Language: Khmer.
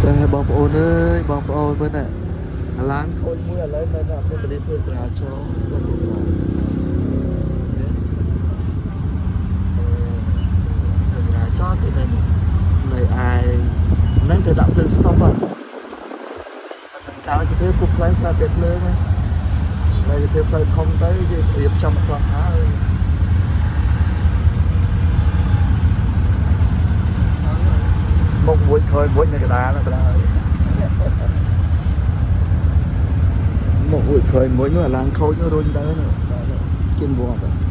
បងប្អូនអើយបងប្អូនមើលណាឡានខូចមួយឥឡូវនៅអត់មានបរិយាធ្វើស្រាចោស្ដាប់មកឡើយស្រាចោទៅនៅឯហ្នឹងទៅដាក់ភ្លើង stop ហ្នឹងកាលទៅពុកផ្លែផ្លាត់តែភ្លើងហើយទៅផ្លូវធំទៅយើងរៀបចំអត់ទាន់ហើយមកមួយក្រោយមួយនៅកណ្ដាលហ្នឹងដែរមកមួយក្រោយមួយនោះអាឡានខូចនោះរុញទៅនោះជិះវត្ត